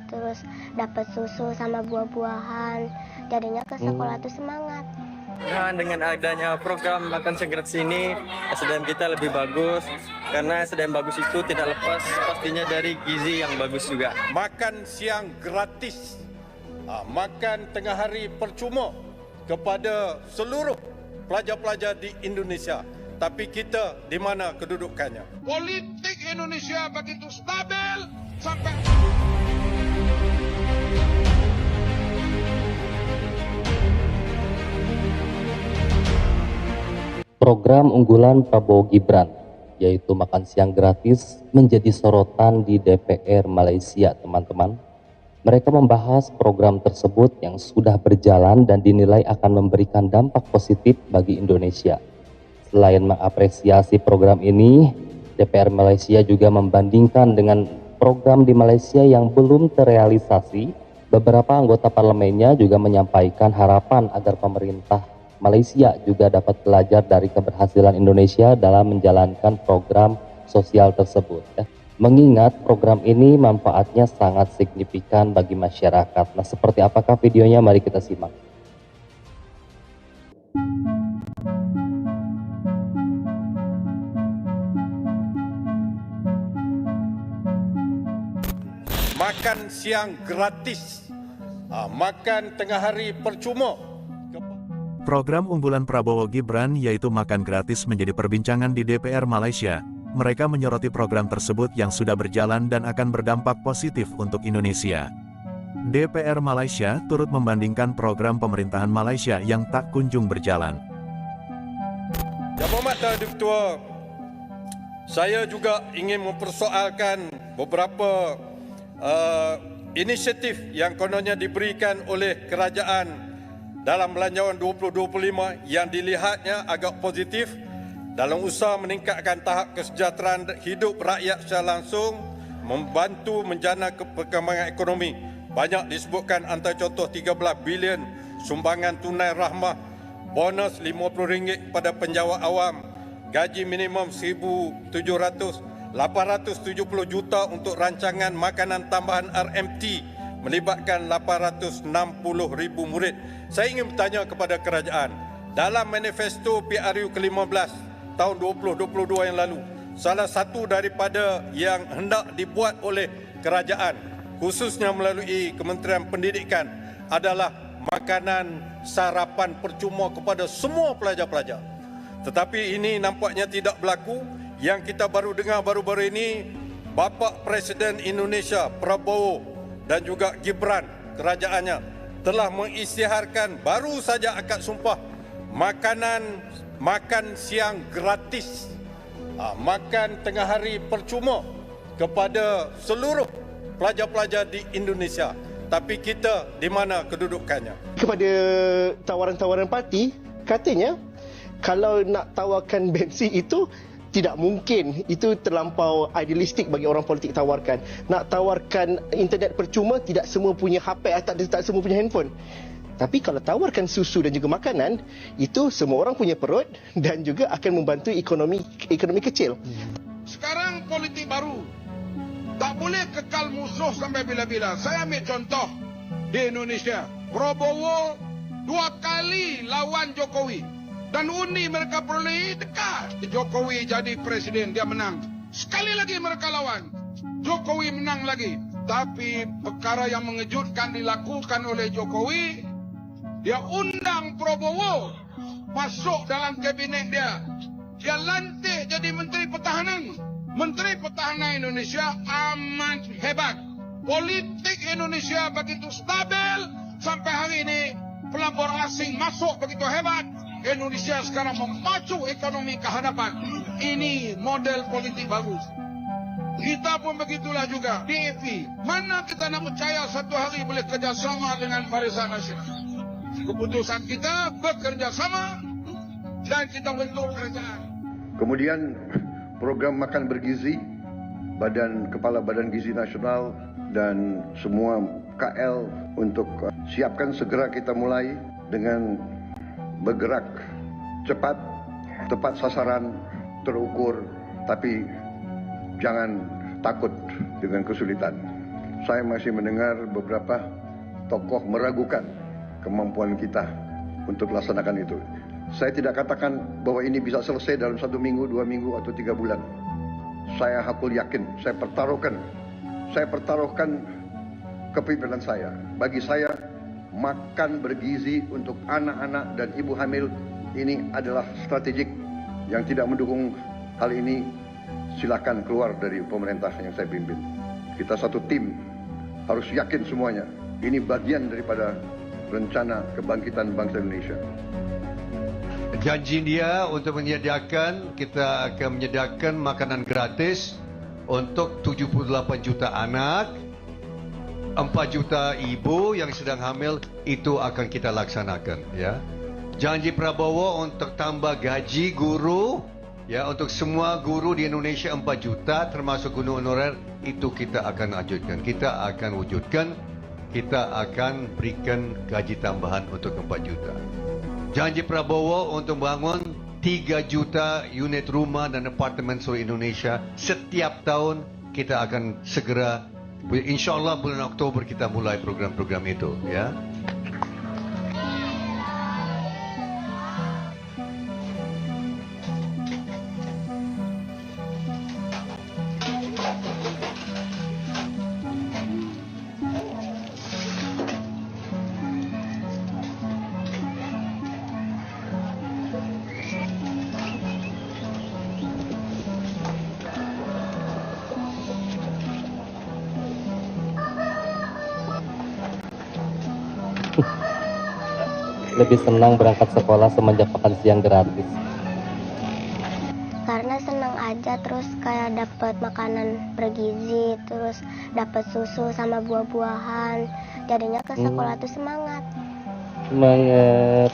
terus dapat susu sama buah-buahan, jadinya ke sekolah tuh semangat. Nah, dengan adanya program makan siang gratis ini, SDM kita lebih bagus karena SDM bagus itu tidak lepas pastinya dari gizi yang bagus juga. Makan siang gratis, makan tengah hari percuma kepada seluruh pelajar-pelajar di Indonesia. Tapi kita di mana kedudukannya? Politik Indonesia begitu stabil sampai Program unggulan Prabowo Gibran, yaitu makan siang gratis, menjadi sorotan di DPR Malaysia, teman-teman. Mereka membahas program tersebut yang sudah berjalan dan dinilai akan memberikan dampak positif bagi Indonesia. Selain mengapresiasi program ini, DPR Malaysia juga membandingkan dengan program di Malaysia yang belum terrealisasi. Beberapa anggota parlemennya juga menyampaikan harapan agar pemerintah Malaysia juga dapat belajar dari keberhasilan Indonesia dalam menjalankan program sosial tersebut. Mengingat program ini manfaatnya sangat signifikan bagi masyarakat. Nah, seperti apakah videonya? Mari kita simak. Makan siang gratis, makan tengah hari percuma. Program unggulan Prabowo Gibran yaitu makan gratis menjadi perbincangan di DPR Malaysia. Mereka menyoroti program tersebut yang sudah berjalan dan akan berdampak positif untuk Indonesia. DPR Malaysia turut membandingkan program pemerintahan Malaysia yang tak kunjung berjalan. Yang Berhormat Tuan Ketua, saya juga ingin mempersoalkan beberapa inisiatif yang kononnya diberikan oleh kerajaan dalam Belanjawan 2025 yang dilihatnya agak positif dalam usaha meningkatkan tahap kesejahteraan hidup rakyat secara langsung, membantu menjana perkembangan ekonomi. Banyak disebutkan antara contoh 13 bilion sumbangan tunai rahmah, bonus RM50 kepada penjawat awam, gaji minimum RM1,700, 870 juta untuk rancangan makanan tambahan RMT melibatkan 860,000 murid. Saya ingin bertanya kepada kerajaan, dalam manifesto PRU ke-15 tahun 2022 yang lalu, salah satu daripada yang hendak dibuat oleh kerajaan, khususnya melalui Kementerian Pendidikan, adalah makanan sarapan percuma kepada semua pelajar-pelajar. Tetapi ini nampaknya tidak berlaku. Yang kita baru dengar baru-baru ini, Bapa Presiden Indonesia Prabowo dan juga Gibran kerajaannya telah mengisytiharkan baru saja akad sumpah makan siang gratis, makan tengah hari percuma kepada seluruh pelajar-pelajar di Indonesia. Tapi kita di mana kedudukannya? Kepada tawaran-tawaran parti, katanya kalau nak tawarkan bensin itu tidak mungkin, itu terlampau idealistik bagi orang politik tawarkan. Nak tawarkan internet percuma, tidak semua punya HP, tak semua punya handphone. Tapi kalau tawarkan susu dan juga makanan, itu semua orang punya perut dan juga akan membantu ekonomi kecil. sekarang politik baru. Tak boleh kekal musuh sampai bila-bila. Saya ambil contoh di Indonesia. Prabowo 2 kali lawan Jokowi. Dan undi mereka peroleh dekat. Jokowi jadi presiden, dia menang. Sekali lagi mereka lawan, Jokowi menang lagi. Tapi perkara yang mengejutkan dilakukan oleh Jokowi, dia undang Prabowo masuk dalam kabinet dia. Dia lantik jadi Menteri Pertahanan. Menteri Pertahanan Indonesia amat hebat. Politik Indonesia begitu stabil sampai hari ini. Pelabur asing masuk begitu hebat. Indonesia sekarang memacu ekonomi ke hadapan. Ini model politik bagus. Kita pun begitulah juga. DAP, mana kita nak percaya satu hari boleh kerjasama dengan Barisan Nasional? Keputusan kita bekerjasama dan kita bentuk kerajaan. Kemudian program makan bergizi, Kepala Badan Gizi Nasional dan semua KL untuk siapkan segera kita mulai dengan bergerak cepat, tepat sasaran, terukur, tapi jangan takut dengan kesulitan. saya masih mendengar beberapa tokoh meragukan kemampuan kita untuk laksanakan itu. Saya tidak katakan bahwa ini bisa selesai dalam 1 minggu, 2 minggu, atau 3 bulan. Saya hakul yakin, saya pertaruhkan kepemimpinan saya. Bagi saya, makan bergizi untuk anak-anak dan ibu hamil ini adalah strategik. Yang tidak mendukung hal ini, silakan keluar dari pemerintah yang saya pimpin. Kita satu tim, harus yakin semuanya. Ini bagian daripada rencana kebangkitan bangsa Indonesia. Janji dia untuk menyediakan, kita akan menyediakan makanan gratis untuk 78 juta anak, 4 juta ibu yang sedang hamil, itu akan kita laksanakan. Ya. Janji Prabowo untuk tambah gaji guru, ya, untuk semua guru di Indonesia 4 juta, termasuk guru honorer, itu kita akan wujudkan. Kita akan wujudkan, kita akan berikan gaji tambahan untuk 4 juta. Janji Prabowo untuk bangun 3 juta unit rumah dan apartemen seluruh Indonesia setiap tahun. Kita akan segera, insyaAllah bulan Oktober kita mulai program-program itu. Ya. Lebih senang berangkat sekolah semenjak makan siang gratis. Karena senang aja, terus kayak dapat makanan bergizi, terus dapat susu sama buah-buahan. Jadinya ke sekolah tuh semangat. Semangat.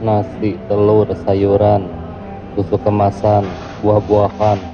Nasi, telur, sayuran, susu kemasan, buah-buahan.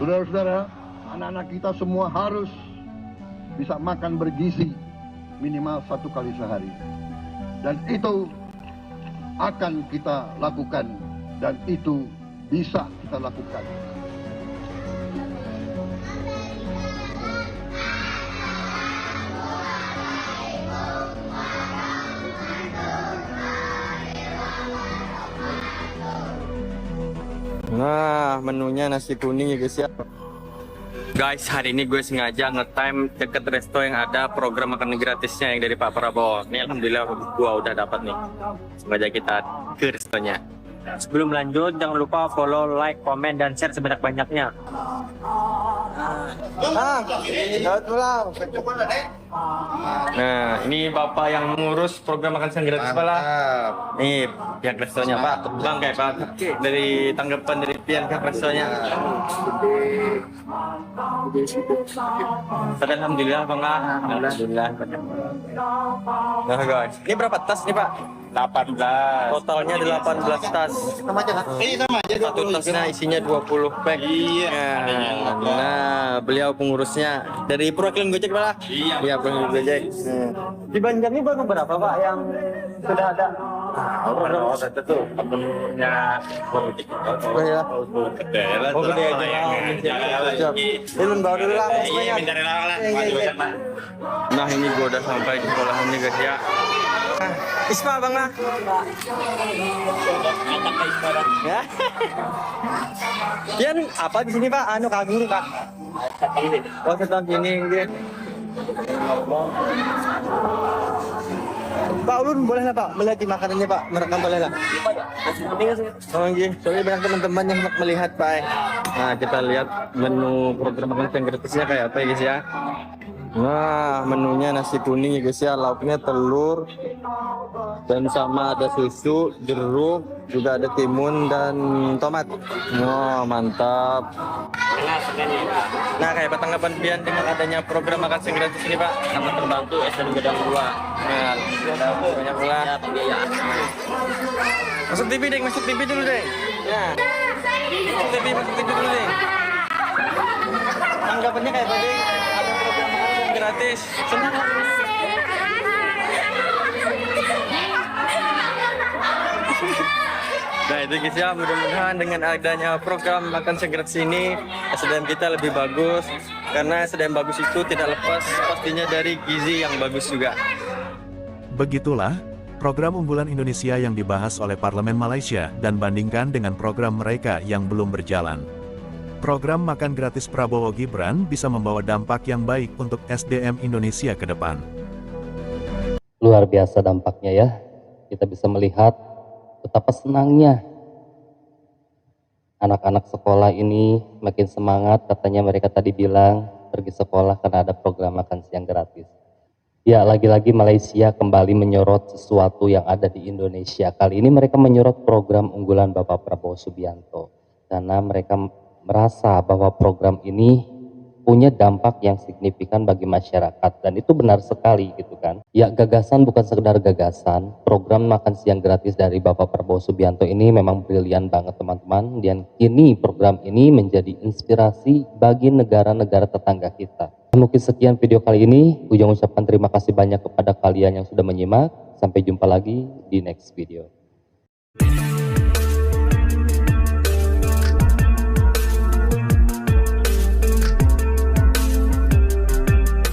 Saudara-saudara, anak-anak kita semua harus bisa makan bergizi minimal 1 kali sehari. Dan itu akan kita lakukan, dan itu bisa kita lakukan. Nah, menunya nasi kuning ya guys ya. Guys, hari ini gue sengaja nge-time deket resto yang ada program makan gratisnya yang dari Pak Prabowo. Ini alhamdulillah gue udah dapat nih. Sengaja kita ke restonya. Sebelum lanjut, jangan lupa follow, like, komen, dan share sebanyak-banyaknya. Nah, ini Bapak yang mengurus program makan siang gratis Pak. Nih, pihak restonya Pak. Bang, kayak Pak, dari tanggapan dari pihak restonya. Alhamdulillah Bang. Alhamdulillah. Nah guys, ini berapa tas nih Pak? 18. Totalnya 18 tas. Sama aja kan? Sama aja. Satu tasnya isinya 20 pack. Iya. Nah, beliau pengurusnya dari Perwakilan Gojek Pak. Iya, Perwakilan Gojek. Di Banjar ini baru berapa Pak yang sudah ada? Oh, itu menurutnya Gojek. Oh ya. Gede lah. Oh, gede aja. Ini bawa dulu lah. Iya, bentar lah. Nah, ini gua udah sampai di sekolahan nih guys ya. Isma Bang lah. Ya. Kian apa di sini Pak? Anu kaguru Pak. Oh, tetap gini gitu. Pak Ulun boleh lah Pak melihat di makanannya Pak, merekam boleh lah. Oh iya, soalnya banyak teman-teman yang melihat Pak. Nah kita lihat menu program makan siang gratisnya kayak apa ya guys ya. Nah, menunya nasi kuning ya guys ya, lauknya telur dan sama ada susu, jeruk, juga ada timun dan tomat. Wah, mantap. Nah, kayak apa tanggapan Bian dengan adanya program makan siang gratis ini, Pak? Sangat terbantu SDM Gedang 2. Nah, banyak pula. Masuk TV, Deng, masuk TV dulu, Deng. Ya. Masuk TV dulu, Deng. Tanggapannya kayak apa, Deng? Ada program makan siang gratis. Senang. Nah itu guys ya, mudah-mudahan dengan adanya program makan siang gratis ini SDM kita lebih bagus, karena SDM bagus itu tidak lepas pastinya dari gizi yang bagus juga. Begitulah program unggulan Indonesia yang dibahas oleh Parlemen Malaysia dan bandingkan dengan program mereka yang belum berjalan. Program makan gratis Prabowo Gibran bisa membawa dampak yang baik untuk SDM Indonesia ke depan. Luar biasa dampaknya ya. Kita bisa melihat betapa senangnya anak-anak sekolah ini makin semangat, katanya mereka tadi bilang pergi sekolah karena ada program makan siang gratis. Ya, lagi-lagi Malaysia kembali menyorot sesuatu yang ada di Indonesia. Kali ini mereka menyorot program unggulan Bapak Prabowo Subianto karena mereka merasa bahwa program ini punya dampak yang signifikan bagi masyarakat, dan itu benar sekali gitu kan. Ya, gagasan bukan sekedar gagasan, program makan siang gratis dari Bapak Prabowo Subianto ini memang brilian banget teman-teman, dan kini program ini menjadi inspirasi bagi negara-negara tetangga kita. Mungkin sekian video kali ini, Ujang ucapkan terima kasih banyak kepada kalian yang sudah menyimak. Sampai jumpa lagi di next video.